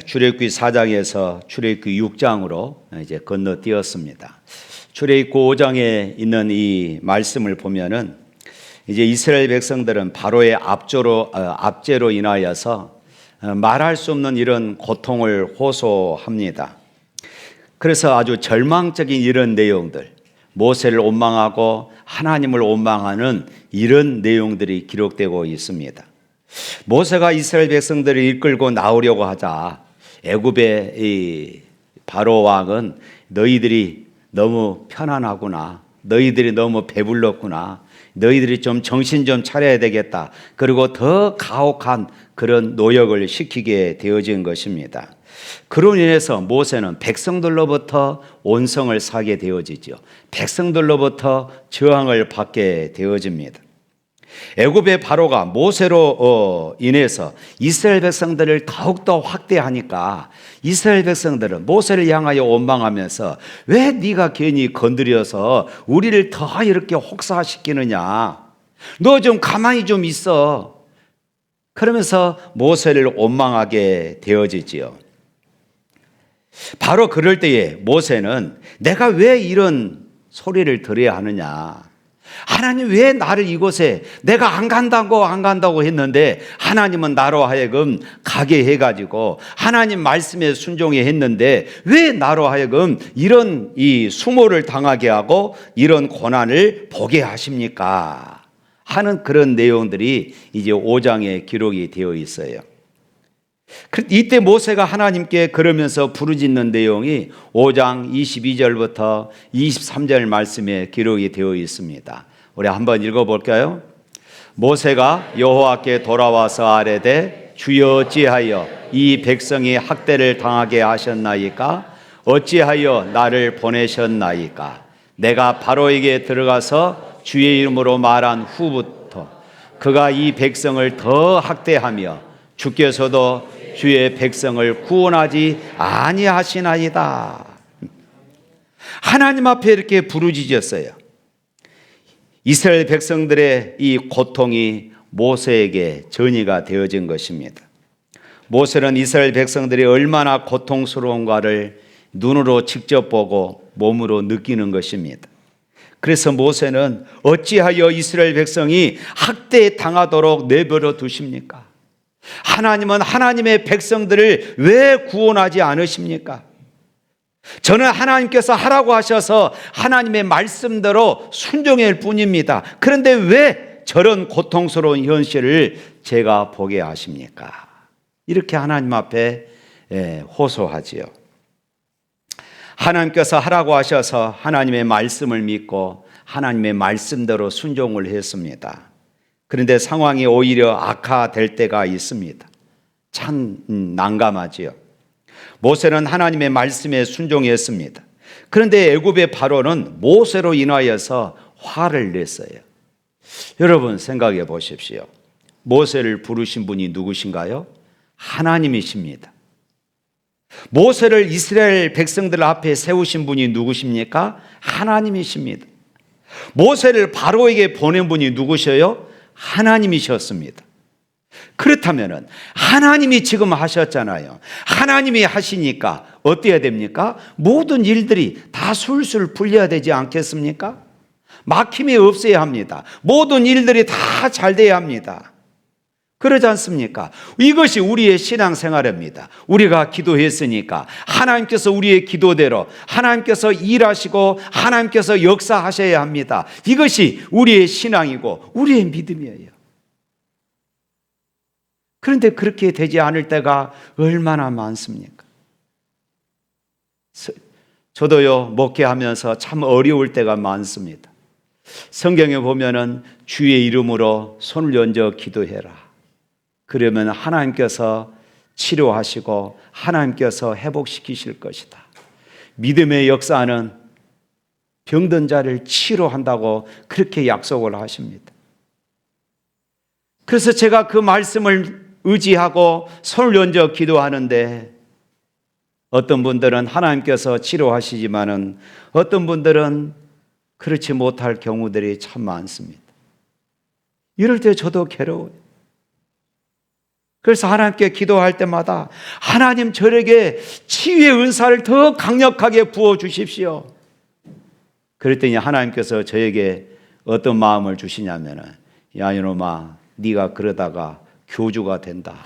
출애굽기 4장에서 출애굽기 6장으로 이제 건너뛰었습니다. 출애굽기 5장에 있는 이 말씀을 보면은 이제 이스라엘 백성들은 바로의 압제로 인하여서 말할 수 없는 이런 고통을 호소합니다. 그래서 아주 절망적인 이런 내용들, 모세를 원망하고 하나님을 원망하는 이런 내용들이 기록되고 있습니다. 모세가 이스라엘 백성들을 이끌고 나오려고 하자 애굽의 이 바로 왕은 너희들이 너무 편안하구나, 너희들이 너무 배불렀구나, 너희들이 좀 정신 좀 차려야 되겠다, 그리고 더 가혹한 그런 노역을 시키게 되어진 것입니다. 그로 인해서 모세는 백성들로부터 온성을 사게 되어지죠. 백성들로부터 저항을 받게 되어집니다. 애굽의 바로가 모세로 인해서 이스라엘 백성들을 더욱더 확대하니까 이스라엘 백성들은 모세를 향하여 원망하면서 왜 네가 괜히 건드려서 우리를 더 이렇게 혹사시키느냐, 너 좀 가만히 좀 있어, 그러면서 모세를 원망하게 되어지지요. 바로 그럴 때에 모세는 내가 왜 이런 소리를 들어야 하느냐, 하나님 왜 나를 이곳에, 내가 안 간다고 했는데 하나님은 나로 하여금 가게 해가지고 하나님 말씀에 순종해 했는데 왜 나로 하여금 이런 이 수모를 당하게 하고 이런 고난을 보게 하십니까 하는 그런 내용들이 이제 5장에 기록이 되어 있어요. 이때 모세가 하나님께 그러면서 부르짖는 내용이 5장 22절부터 23절 말씀에 기록이 되어 있습니다. 우리 한번 읽어볼까요? 모세가 여호와께 돌아와서 아뢰되 주여 어찌하여 이 백성이 학대를 당하게 하셨나이까? 어찌하여 나를 보내셨나이까? 내가 바로에게 들어가서 주의 이름으로 말한 후부터 그가 이 백성을 더 학대하며 주께서도 주의 백성을 구원하지 아니하시나이다. 하나님 앞에 이렇게 부르짖었어요. 이스라엘 백성들의 이 고통이 모세에게 전이가 되어진 것입니다. 모세는 이스라엘 백성들이 얼마나 고통스러운가를 눈으로 직접 보고 몸으로 느끼는 것입니다. 그래서 모세는 어찌하여 이스라엘 백성이 학대에 당하도록 내버려 두십니까? 하나님은 하나님의 백성들을 왜 구원하지 않으십니까? 저는 하나님께서 하라고 하셔서 하나님의 말씀대로 순종할 뿐입니다. 그런데 왜 저런 고통스러운 현실을 제가 보게 하십니까? 이렇게 하나님 앞에 호소하지요. 하나님께서 하라고 하셔서 하나님의 말씀을 믿고 하나님의 말씀대로 순종을 했습니다. 그런데 상황이 오히려 악화될 때가 있습니다. 참 난감하지요. 모세는 하나님의 말씀에 순종했습니다. 그런데 애굽의 바로는 모세로 인하여서 화를 냈어요. 여러분 생각해 보십시오. 모세를 부르신 분이 누구신가요? 하나님이십니다. 모세를 이스라엘 백성들 앞에 세우신 분이 누구십니까? 하나님이십니다. 모세를 바로에게 보낸 분이 누구셔요? 하나님이셨습니다. 그렇다면 하나님이 지금 하셨잖아요. 하나님이 하시니까 어때야 됩니까? 모든 일들이 다 술술 풀려야 되지 않겠습니까? 막힘이 없어야 합니다. 모든 일들이 다 잘 돼야 합니다. 그러지 않습니까? 이것이 우리의 신앙생활입니다. 우리가 기도했으니까 하나님께서 우리의 기도대로 하나님께서 일하시고 하나님께서 역사하셔야 합니다. 이것이 우리의 신앙이고 우리의 믿음이에요. 그런데 그렇게 되지 않을 때가 얼마나 많습니까? 저도요, 목회하면서 참 어려울 때가 많습니다. 성경에 보면은 주의 이름으로 손을 얹어 기도해라. 그러면 하나님께서 치료하시고 하나님께서 회복시키실 것이다. 믿음의 역사는 병든 자를 치료한다고 그렇게 약속을 하십니다. 그래서 제가 그 말씀을 의지하고 손을 얹어 기도하는데 어떤 분들은 하나님께서 치료하시지만은 어떤 분들은 그렇지 못할 경우들이 참 많습니다. 이럴 때 저도 괴로워요. 그래서 하나님께 기도할 때마다 하나님 저에게 치유의 은사를 더 강력하게 부어주십시오. 그랬더니 하나님께서 저에게 어떤 마음을 주시냐면은, 야 이놈아, 네가 그러다가 교주가 된다.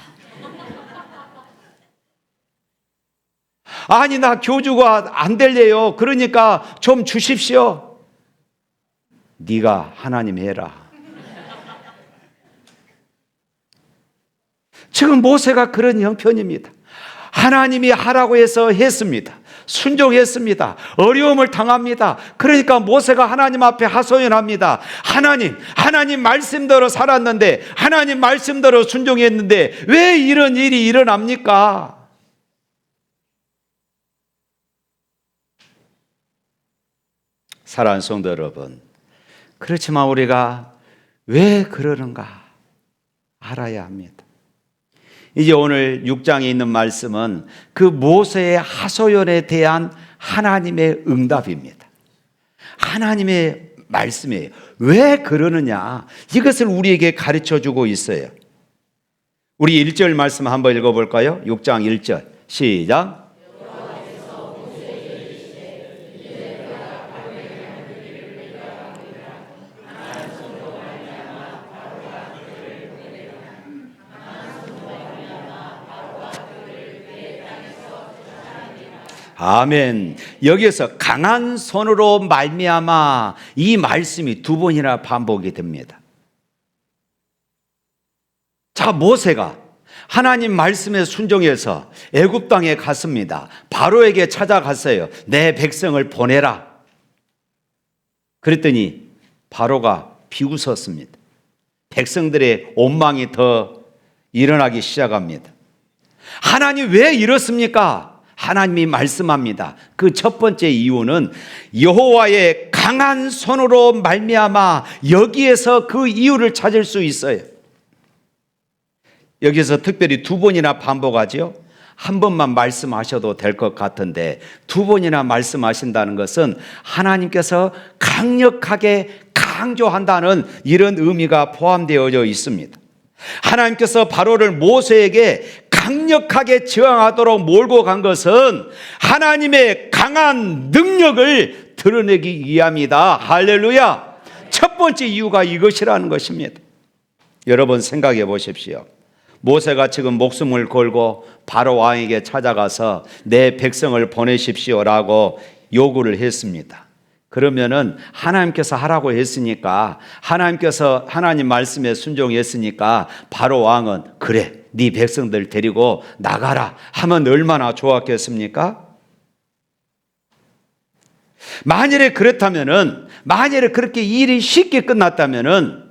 아니 나 교주가 안 될래요. 그러니까 좀 주십시오. 네가 하나님 해라. 지금 모세가 그런 형편입니다. 하나님이 하라고 해서 했습니다. 순종했습니다. 어려움을 당합니다. 그러니까 모세가 하나님 앞에 하소연합니다. 하나님 말씀대로 살았는데, 하나님 말씀대로 순종했는데 왜 이런 일이 일어납니까? 사랑하는 성도 여러분, 그렇지만 우리가 왜 그러는가 알아야 합니다. 이제 오늘 6장에 있는 말씀은 그 모세의 하소연에 대한 하나님의 응답입니다. 하나님의 말씀이에요. 왜 그러느냐, 이것을 우리에게 가르쳐주고 있어요. 우리 1절 말씀 한번 읽어볼까요? 6장 1절 시작. 아멘. 여기에서 강한 손으로 말미암아, 이 말씀이 두 번이나 반복이 됩니다. 자, 모세가 하나님 말씀에 순종해서 애굽 땅에 갔습니다. 바로에게 찾아갔어요. 내 백성을 보내라. 그랬더니 바로가 비웃었습니다. 백성들의 원망이 더 일어나기 시작합니다. 하나님 왜 이렇습니까? 하나님이 말씀합니다. 그 첫 번째 이유는 여호와의 강한 손으로 말미암아, 여기에서 그 이유를 찾을 수 있어요. 여기서 특별히 두 번이나 반복하죠. 한 번만 말씀하셔도 될 것 같은데 두 번이나 말씀하신다는 것은 하나님께서 강력하게 강조한다는 이런 의미가 포함되어져 있습니다. 하나님께서 바로를 모세에게 강력하게 저항하도록 몰고 간 것은 하나님의 강한 능력을 드러내기 위함이다. 할렐루야. 첫 번째 이유가 이것이라는 것입니다. 여러분 생각해 보십시오. 모세가 지금 목숨을 걸고 바로 왕에게 찾아가서 내 백성을 보내십시오라고 요구를 했습니다. 그러면은 하나님께서 하라고 했으니까, 하나님께서 하나님 말씀에 순종했으니까 바로 왕은 그래, 네 백성들 데리고 나가라 하면 얼마나 좋았겠습니까? 만일에 그렇다면은, 만일에 그렇게 일이 쉽게 끝났다면은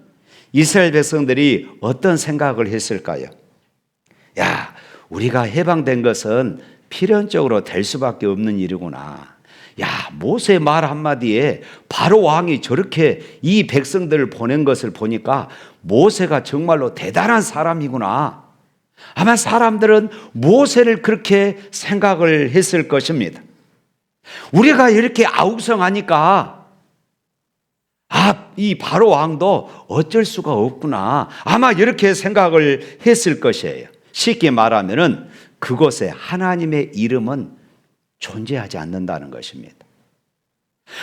이스라엘 백성들이 어떤 생각을 했을까요? 야, 우리가 해방된 것은 필연적으로 될 수밖에 없는 일이구나. 야, 모세 말 한마디에 바로 왕이 저렇게 이 백성들을 보낸 것을 보니까 모세가 정말로 대단한 사람이구나. 아마 사람들은 모세를 그렇게 생각을 했을 것입니다. 우리가 이렇게 아웅성하니까 이 바로 왕도 어쩔 수가 없구나, 아마 이렇게 생각을 했을 것이에요. 쉽게 말하면은 그곳에 하나님의 이름은 존재하지 않는다는 것입니다.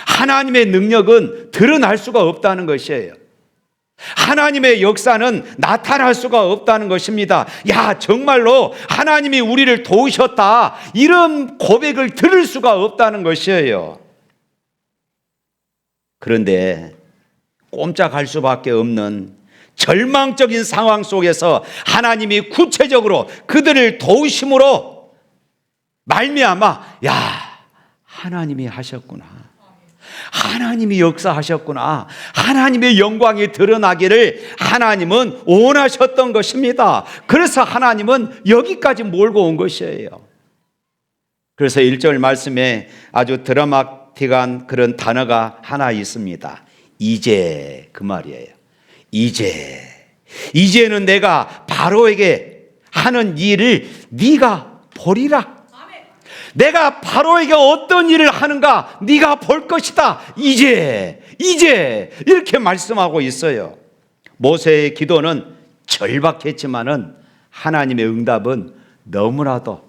하나님의 능력은 드러날 수가 없다는 것이에요. 하나님의 역사는 나타날 수가 없다는 것입니다. 야, 정말로 하나님이 우리를 도우셨다, 이런 고백을 들을 수가 없다는 것이에요. 그런데 꼼짝할 수밖에 없는 절망적인 상황 속에서 하나님이 구체적으로 그들을 도우심으로 말미암아, 야, 하나님이 하셨구나, 하나님이 역사하셨구나, 하나님의 영광이 드러나기를 하나님은 원하셨던 것입니다. 그래서 하나님은 여기까지 몰고 온 것이에요. 그래서 1절 말씀에 아주 드라마틱한 그런 단어가 하나 있습니다. 이제, 그 말이에요. 이제는 내가 바로에게 하는 일을 네가 보리라. 내가 바로에게 어떤 일을 하는가 네가 볼 것이다. 이제 이렇게 말씀하고 있어요. 모세의 기도는 절박했지만은 하나님의 응답은 너무나도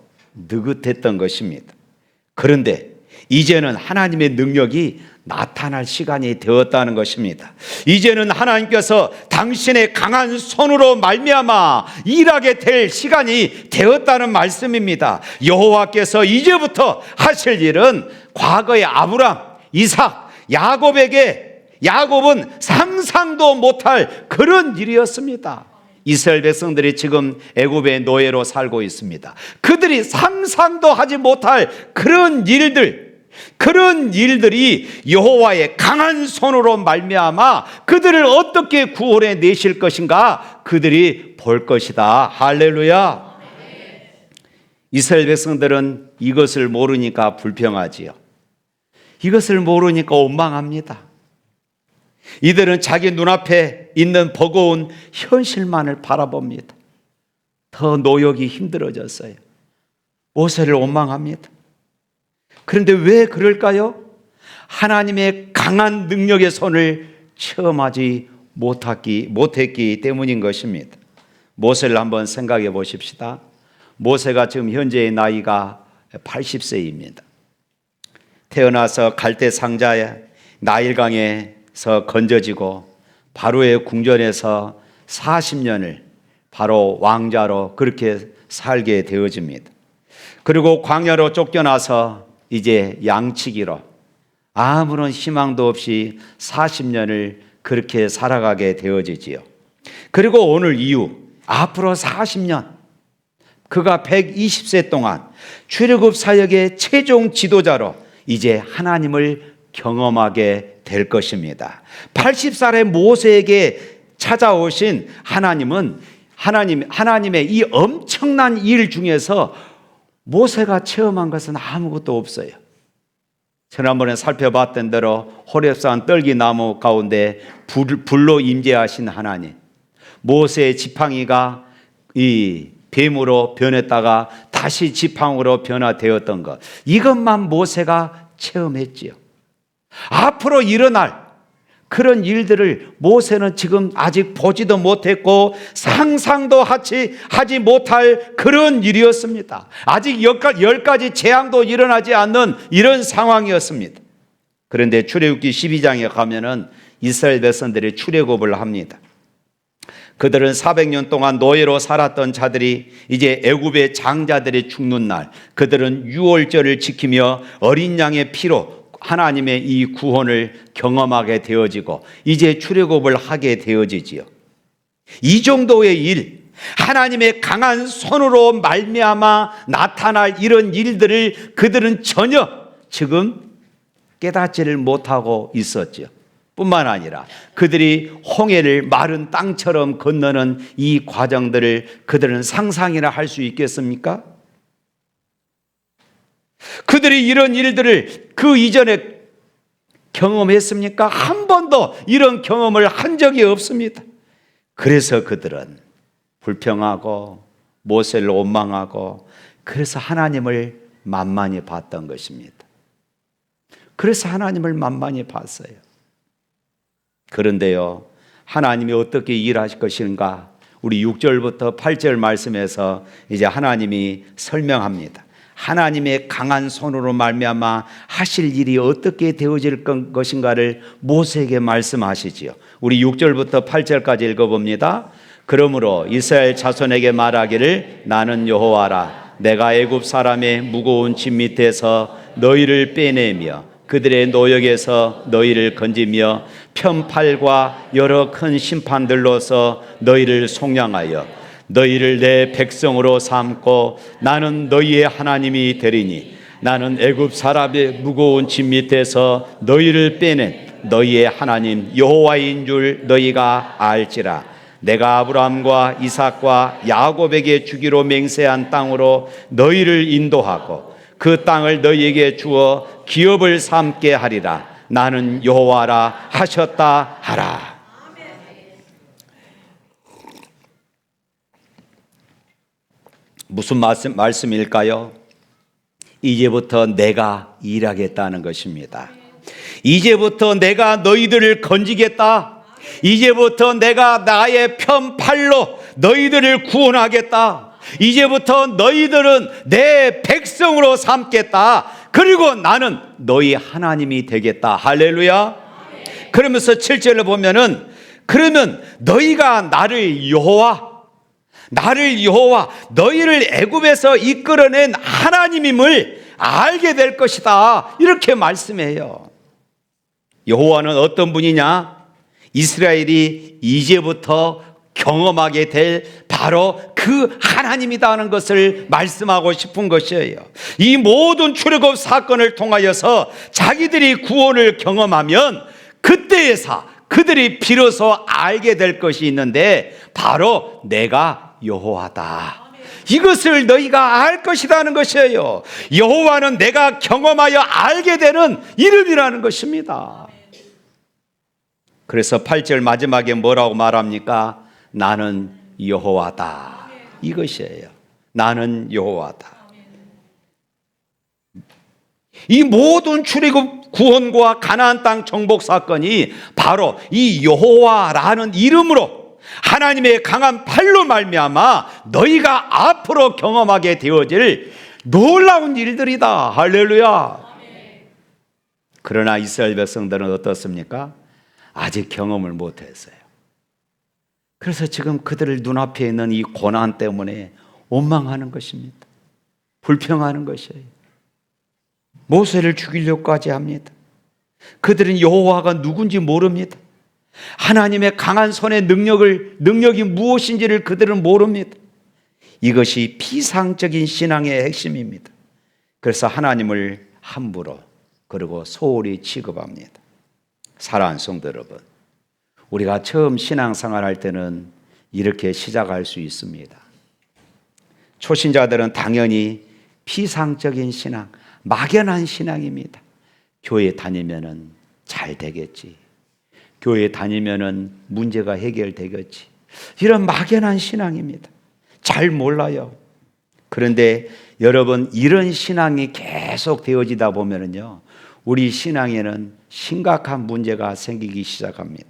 느긋했던 것입니다. 그런데 이제는 하나님의 능력이 나타날 시간이 되었다는 것입니다. 이제는 하나님께서 당신의 강한 손으로 말미암아 일하게 될 시간이 되었다는 말씀입니다. 여호와께서 이제부터 하실 일은 과거의 아브람, 이삭, 야곱은 상상도 못할 그런 일이었습니다. 이스라엘 백성들이 지금 애굽의 노예로 살고 있습니다. 그들이 상상도 하지 못할 그런 일들이 여호와의 강한 손으로 말미암아 그들을 어떻게 구원해 내실 것인가 그들이 볼 것이다. 할렐루야. 이스라엘 백성들은 이것을 모르니까 불평하지요. 이것을 모르니까 원망합니다. 이들은 자기 눈앞에 있는 버거운 현실만을 바라봅니다. 더 노역이 힘들어졌어요. 모세를 원망합니다. 그런데 왜 그럴까요? 하나님의 강한 능력의 손을 체험하지 못했기 때문인 것입니다. 모세를 한번 생각해 보십시다. 모세가 지금 현재의 나이가 80세입니다. 태어나서 갈대 상자에 나일강에서 건져지고 바로의 궁전에서 40년을 바로 왕자로 그렇게 살게 되어집니다. 그리고 광야로 쫓겨나서 이제 양치기로 아무런 희망도 없이 40년을 그렇게 살아가게 되어지지요. 그리고 오늘 이후 앞으로 40년 그가 120세 동안 출애굽 사역의 최종 지도자로 이제 하나님을 경험하게 될 것입니다. 80살의 모세에게 찾아오신 하나님은 하나님의 이 엄청난 일 중에서 모세가 체험한 것은 아무것도 없어요. 지난번에 살펴봤던 대로 호렙산 떨기나무 가운데 불로 임재하신 하나님, 모세의 지팡이가 이 뱀으로 변했다가 다시 지팡이로 변화되었던 것, 이것만 모세가 체험했지요. 앞으로 일어날 그런 일들을 모세는 지금 아직 보지도 못했고 상상도 하지 못할 그런 일이었습니다. 아직 10가지 재앙도 일어나지 않는 이런 상황이었습니다. 그런데 출애굽기 12장에 가면은 이스라엘 백성들이 출애굽을 합니다. 그들은 400년 동안 노예로 살았던 자들이 이제 애굽의 장자들이 죽는 날, 그들은 유월절을 지키며 어린 양의 피로 하나님의 이 구원을 경험하게 되어지고 이제 출애굽을 하게 되어지지요. 이 정도의 일, 하나님의 강한 손으로 말미암아 나타날 이런 일들을 그들은 전혀 지금 깨닫지를 못하고 있었죠. 뿐만 아니라 그들이 홍해를 마른 땅처럼 건너는 이 과정들을 그들은 상상이나 할 수 있겠습니까? 그들이 이런 일들을 그 이전에 경험했습니까? 한 번도 이런 경험을 한 적이 없습니다. 그래서 그들은 불평하고 모세를 원망하고 그래서 하나님을 만만히 봤던 것입니다. 그래서 하나님을 만만히 봤어요. 그런데요, 하나님이 어떻게 일하실 것인가? 우리 6절부터 8절 말씀에서 이제 하나님이 설명합니다. 하나님의 강한 손으로 말미암아 하실 일이 어떻게 되어질 것인가를 모세에게 말씀하시지요. 우리 6절부터 8절까지 읽어봅니다. 그러므로 이스라엘 자손에게 말하기를 나는 여호와라. 내가 애굽 사람의 무거운 짐 밑에서 너희를 빼내며 그들의 노역에서 너희를 건지며 편팔과 여러 큰 심판들로서 너희를 속량하여 너희를 내 백성으로 삼고 나는 너희의 하나님이 되리니 나는 애굽 사람의 무거운 짐 밑에서 너희를 빼낸 너희의 하나님 여호와인 줄 너희가 알지라. 내가 아브라함과 이삭과 야곱에게 주기로 맹세한 땅으로 너희를 인도하고 그 땅을 너희에게 주어 기업을 삼게 하리라. 나는 여호와라 하셨다 하라. 무슨 말씀일까요? 이제부터 내가 일하겠다는 것입니다. 이제부터 내가 너희들을 건지겠다. 이제부터 내가 나의 편팔로 너희들을 구원하겠다. 이제부터 너희들은 내 백성으로 삼겠다. 그리고 나는 너희 하나님이 되겠다. 할렐루야. 그러면서 7절을 보면은 그러면 너희가 나를 여호와 너희를 애굽에서 이끌어낸 하나님임을 알게 될 것이다. 이렇게 말씀해요. 여호와는 어떤 분이냐? 이스라엘이 이제부터 경험하게 될 바로 그 하나님이라는 것을 말씀하고 싶은 것이에요. 이 모든 출애굽 사건을 통하여서 자기들이 구원을 경험하면 그때에서 그들이 비로소 알게 될 것이 있는데 바로 내가 여호와다. 이것을 너희가 알 것이라는 것이에요. 여호와는 내가 경험하여 알게 되는 이름이라는 것입니다. 그래서 8절 마지막에 뭐라고 말합니까? 나는 여호와다. 이것이에요. 나는 여호와다. 이 모든 출애굽 구원과 가나안 땅 정복 사건이 바로 이 여호와라는 이름으로 하나님의 강한 팔로 말미암아 너희가 앞으로 경험하게 되어질 놀라운 일들이다. 할렐루야. 그러나 이스라엘 백성들은 어떻습니까? 아직 경험을 못했어요. 그래서 지금 그들 눈앞에 있는 이 고난 때문에 원망하는 것입니다. 불평하는 것이에요. 모세를 죽이려고까지 합니다. 그들은 여호와가 누군지 모릅니다. 하나님의 강한 손의 능력이 무엇인지를 그들은 모릅니다. 이것이 피상적인 신앙의 핵심입니다. 그래서 하나님을 함부로 그리고 소홀히 취급합니다. 사랑하는 성도 여러분, 우리가 처음 신앙생활할 때는 이렇게 시작할 수 있습니다. 초신자들은 당연히 피상적인 신앙, 막연한 신앙입니다. 교회 다니면은 잘 되겠지. 교회 다니면은 문제가 해결되겠지. 이런 막연한 신앙입니다. 잘 몰라요. 그런데 여러분, 이런 신앙이 계속 되어지다 보면은요, 우리 신앙에는 심각한 문제가 생기기 시작합니다.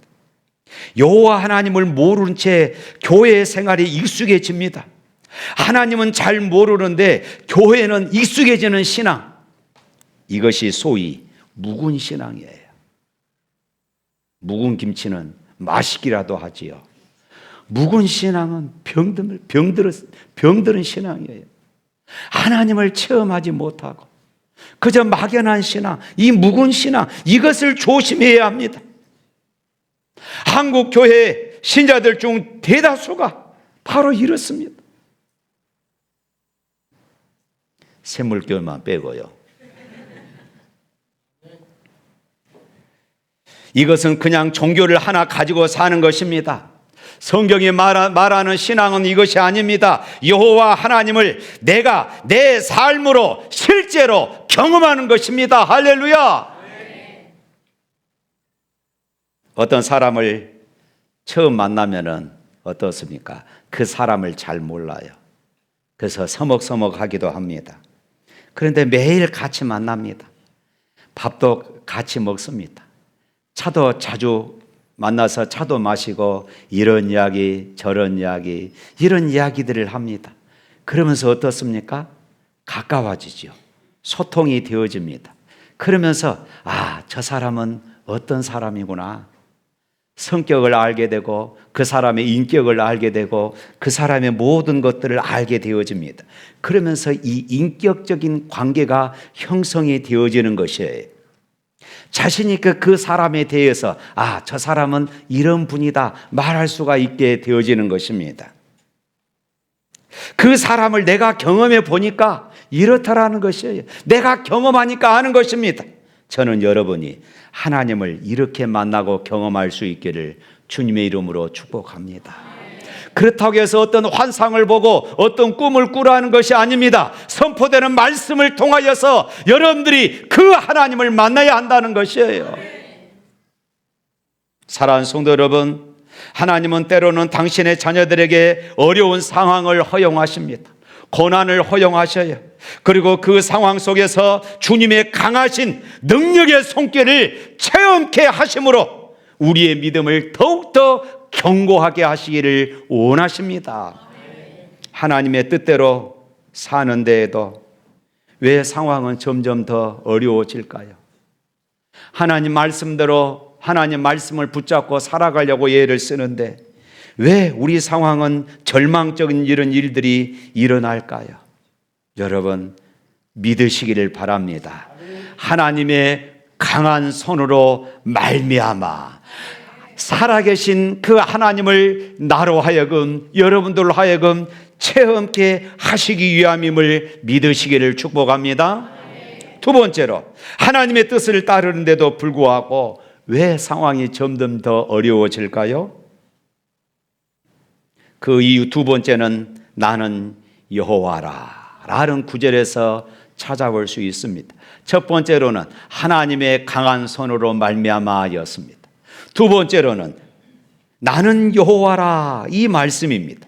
여호와 하나님을 모르는 채 교회 생활이 익숙해집니다. 하나님은 잘 모르는데 교회는 익숙해지는 신앙, 이것이 소위 묵은 신앙이에요. 묵은 김치는 맛있기라도 하지요. 묵은 신앙은 병들은 신앙이에요. 하나님을 체험하지 못하고 그저 막연한 신앙, 이 묵은 신앙, 이것을 조심해야 합니다. 한국 교회 신자들 중 대다수가 바로 이렇습니다. 샘물교회만 빼고요. 이것은 그냥 종교를 하나 가지고 사는 것입니다. 성경이 말하는 신앙은 이것이 아닙니다. 여호와 하나님을 내가 내 삶으로 실제로 경험하는 것입니다. 할렐루야. 어떤 사람을 처음 만나면은 어떻습니까? 그 사람을 잘 몰라요. 그래서 서먹서먹하기도 합니다. 그런데 매일 같이 만납니다. 밥도 같이 먹습니다. 차도 자주 만나서 차도 마시고 이런 이야기 저런 이야기 이런 이야기들을 합니다. 그러면서 어떻습니까? 가까워지죠. 소통이 되어집니다. 그러면서 저 사람은 어떤 사람이구나. 성격을 알게 되고 그 사람의 인격을 알게 되고 그 사람의 모든 것들을 알게 되어집니다. 그러면서 이 인격적인 관계가 형성이 되어지는 것이에요. 자신이 그 사람에 대해서 저 사람은 이런 분이다 말할 수가 있게 되어지는 것입니다. 그 사람을 내가 경험해 보니까 이렇다라는 것이에요. 내가 경험하니까 아는 것입니다. 저는 여러분이 하나님을 이렇게 만나고 경험할 수 있기를 주님의 이름으로 축복합니다. 그렇다고 해서 어떤 환상을 보고 어떤 꿈을 꾸라는 것이 아닙니다. 선포되는 말씀을 통하여서 여러분들이 그 하나님을 만나야 한다는 것이에요. 사랑하는 성도 여러분, 하나님은 때로는 당신의 자녀들에게 어려운 상황을 허용하십니다. 고난을 허용하셔요. 그리고 그 상황 속에서 주님의 강하신 능력의 손길을 체험케 하심으로 우리의 믿음을 더욱더 견고하게 하시기를 원하십니다. 하나님의 뜻대로 사는 데에도 왜 상황은 점점 더 어려워질까요? 하나님 말씀대로 하나님 말씀을 붙잡고 살아가려고 애를 쓰는데 왜 우리 상황은 절망적인 이런 일들이 일어날까요? 여러분, 믿으시기를 바랍니다. 하나님의 강한 손으로 말미암아 살아계신 그 하나님을 나로 하여금, 여러분들로 하여금 체험케 하시기 위함임을 믿으시기를 축복합니다. 두 번째로, 하나님의 뜻을 따르는데도 불구하고 왜 상황이 점점 더 어려워질까요? 그 이유 두 번째는 나는 여호와라 라는 구절에서 찾아볼 수 있습니다. 첫 번째로는 하나님의 강한 손으로 말미암아였습니다. 두 번째로는 나는 여호와라 이 말씀입니다.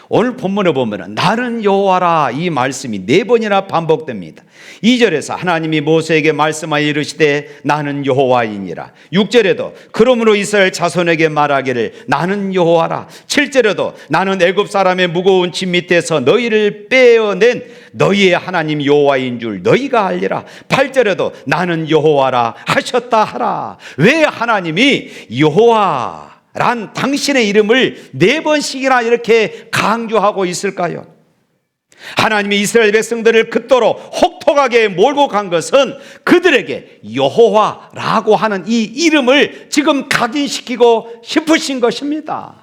오늘 본문에 보면 나는 여호와라 이 말씀이 4번이나 반복됩니다. 2절에서 하나님이 모세에게 말씀하여 이르시되 나는 여호와이니라. 6절에도 그러므로 이스라엘 자손에게 말하기를 나는 여호와라. 7절에도 나는 애굽 사람의 무거운 짐 밑에서 너희를 빼어낸 너희의 하나님 여호와인 줄 너희가 알리라. 8절에도 나는 여호와라 하셨다 하라. 왜 하나님이 여호와 란 당신의 이름을 4번씩이나 이렇게 강조하고 있을까요? 하나님이 이스라엘 백성들을 그토록 혹독하게 몰고 간 것은 그들에게 여호와라고 하는 이 이름을 지금 각인시키고 싶으신 것입니다.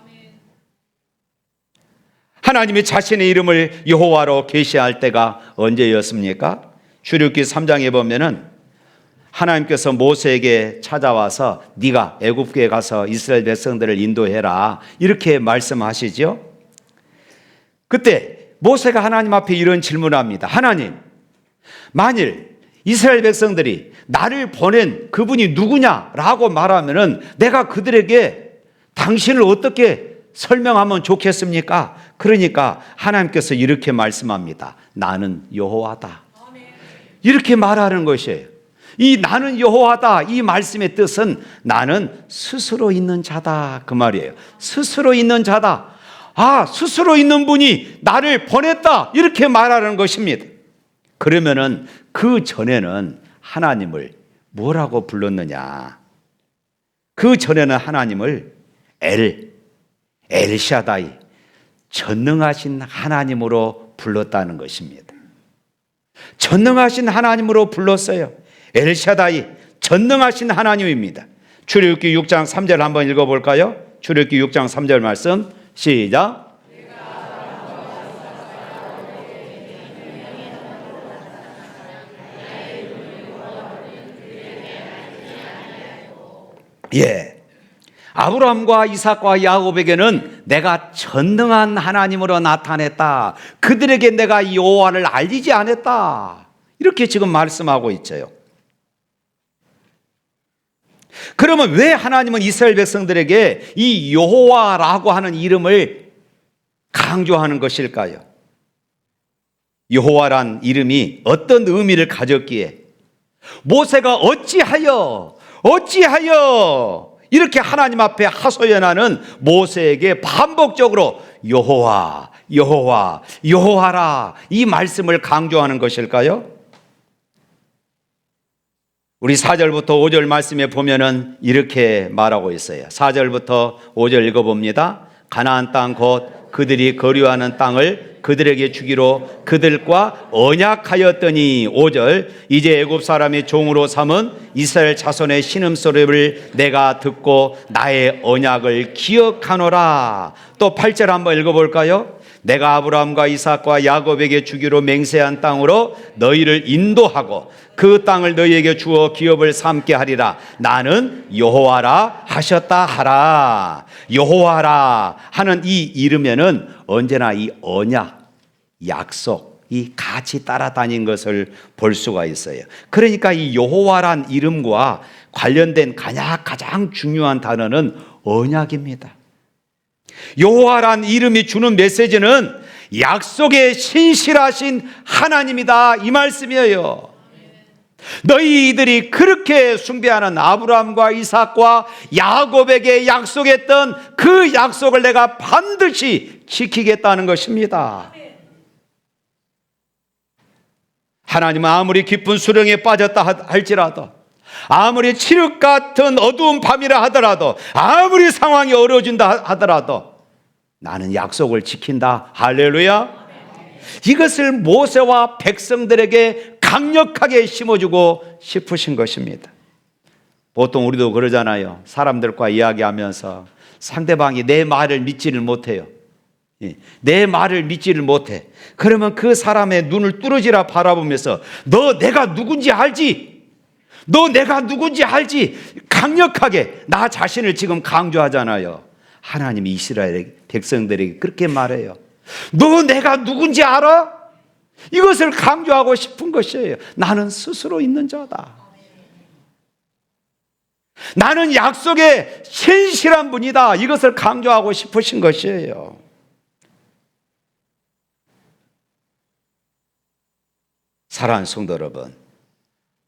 하나님이 자신의 이름을 여호와로 계시할 때가 언제였습니까? 출애굽기 3장에 보면은 하나님께서 모세에게 찾아와서 네가 애굽에 가서 이스라엘 백성들을 인도해라 이렇게 말씀하시죠. 그때 모세가 하나님 앞에 이런 질문을 합니다. 하나님, 만일 이스라엘 백성들이 나를 보낸 그분이 누구냐라고 말하면은 내가 그들에게 당신을 어떻게 설명하면 좋겠습니까? 그러니까 하나님께서 이렇게 말씀합니다. 나는 여호와다. 이렇게 말하는 것이에요. 이 나는 여호와다 이 말씀의 뜻은 나는 스스로 있는 자다 그 말이에요. 스스로 있는 자다. 아, 스스로 있는 분이 나를 보냈다 이렇게 말하는 것입니다. 그러면은 그 전에는 하나님을 뭐라고 불렀느냐? 그 전에는 하나님을 엘샤다이 전능하신 하나님으로 불렀다는 것입니다. 전능하신 하나님으로 불렀어요. 엘샤다이 전능하신 하나님입니다. 출애굽기 6장 3절 한번 읽어볼까요? 출애굽기 6장 3절 말씀 시작. 예, 아브라함과 이삭과 야곱에게는 내가 전능한 하나님으로 나타냈다. 그들에게 내가 여호와를 알리지 않았다. 이렇게 지금 말씀하고 있죠. 그러면 왜 하나님은 이스라엘 백성들에게 이 여호와라고 하는 이름을 강조하는 것일까요? 여호와란 이름이 어떤 의미를 가졌기에 모세가 어찌하여 이렇게 하나님 앞에 하소연하는 모세에게 반복적으로 여호와, 여호와, 여호와라 이 말씀을 강조하는 것일까요? 우리 4절부터 5절 말씀에 보면은 이렇게 말하고 있어요. 4절부터 5절 읽어봅니다. 가나안 땅 곧 그들이 거류하는 땅을 그들에게 주기로 그들과 언약하였더니 5절 이제 애굽 사람의 종으로 삼은 이스라엘 자손의 신음소리를 내가 듣고 나의 언약을 기억하노라. 또 8절 한번 읽어볼까요? 내가 아브라함과 이삭과 야곱에게 주기로 맹세한 땅으로 너희를 인도하고 그 땅을 너희에게 주어 기업을 삼게 하리라. 나는 여호와라 하셨다 하라. 여호와라 하는 이 이름에는 언제나 이 언약, 약속, 이 같이 따라다닌 것을 볼 수가 있어요. 그러니까 이 여호와란 이름과 관련된 가장 중요한 단어는 언약입니다. 여호와란 이름이 주는 메시지는 약속에 신실하신 하나님이다 이 말씀이에요. 너희들이 그렇게 숭배하는 아브라함과 이삭과 야곱에게 약속했던 그 약속을 내가 반드시 지키겠다는 것입니다. 하나님은 아무리 깊은 수렁에 빠졌다 할지라도, 아무리 칠흑 같은 어두운 밤이라 하더라도, 아무리 상황이 어려워진다 하더라도 나는 약속을 지킨다. 할렐루야. 이것을 모세와 백성들에게 강력하게 심어주고 싶으신 것입니다. 보통 우리도 그러잖아요. 사람들과 이야기하면서 상대방이 내 말을 믿지를 못해요. 내 말을 믿지를 못해. 그러면 그 사람의 눈을 뚫어지라 바라보면서 너 내가 누군지 알지? 너 내가 누군지 알지? 강력하게 나 자신을 지금 강조하잖아요. 하나님이 이스라엘 백성들에게 그렇게 말해요. 너 내가 누군지 알아? 이것을 강조하고 싶은 것이에요. 나는 스스로 있는 자다. 나는 약속에 신실한 분이다. 이것을 강조하고 싶으신 것이에요. 사랑하는 성도 여러분,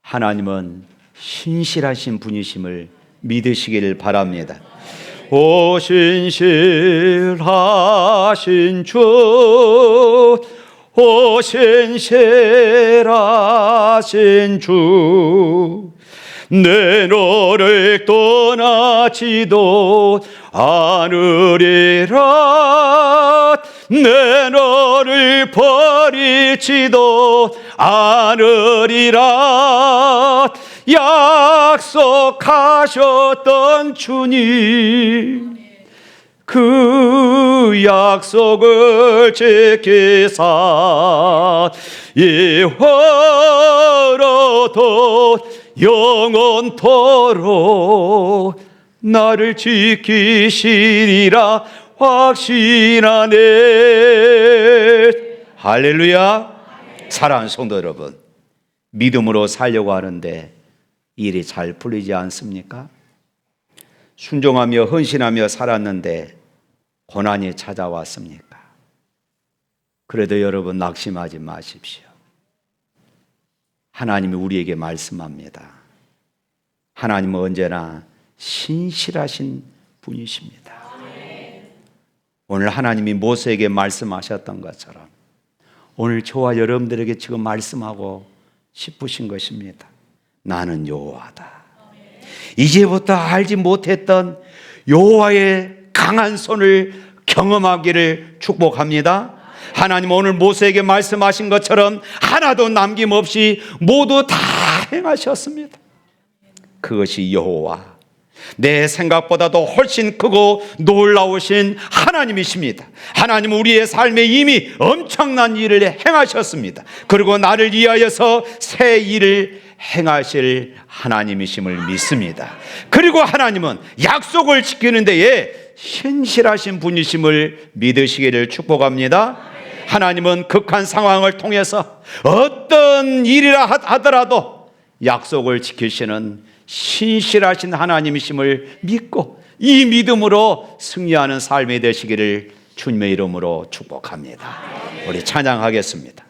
하나님은 신실하신 분이심을 믿으시기를 바랍니다. 오 신실하신 주, 오 신실하신 주, 내 너를 떠나지도 않으리라, 내 너를 버리지도 않으리라. 약속하셨던 주님, 그 약속을 지키사 이후로도 영원토록 나를 지키시리라 확신하네. 할렐루야. 사랑하는 성도 여러분, 믿음으로 살려고 하는데 일이 잘 풀리지 않습니까? 순종하며 헌신하며 살았는데 고난이 찾아왔습니까? 그래도 여러분 낙심하지 마십시오. 하나님이 우리에게 말씀합니다. 하나님은 언제나 신실하신 분이십니다. 오늘 하나님이 모세에게 말씀하셨던 것처럼 오늘 저와 여러분들에게 지금 말씀하고 싶으신 것입니다. 나는 여호와다. 이제부터 알지 못했던 여호와의 강한 손을 경험하기를 축복합니다. 하나님 오늘 모세에게 말씀하신 것처럼 하나도 남김없이 모두 다 행하셨습니다. 그것이 여호와, 내 생각보다도 훨씬 크고 놀라우신 하나님이십니다. 하나님은 우리의 삶에 이미 엄청난 일을 행하셨습니다. 그리고 나를 위하여서 새 일을 행하실 하나님이심을 믿습니다. 그리고 하나님은 약속을 지키는 데에 신실하신 분이심을 믿으시기를 축복합니다. 하나님은 극한 상황을 통해서 어떤 일이라 하더라도 약속을 지키시는 신실하신 하나님이심을 믿고 이 믿음으로 승리하는 삶이 되시기를 주님의 이름으로 축복합니다. 우리 찬양하겠습니다.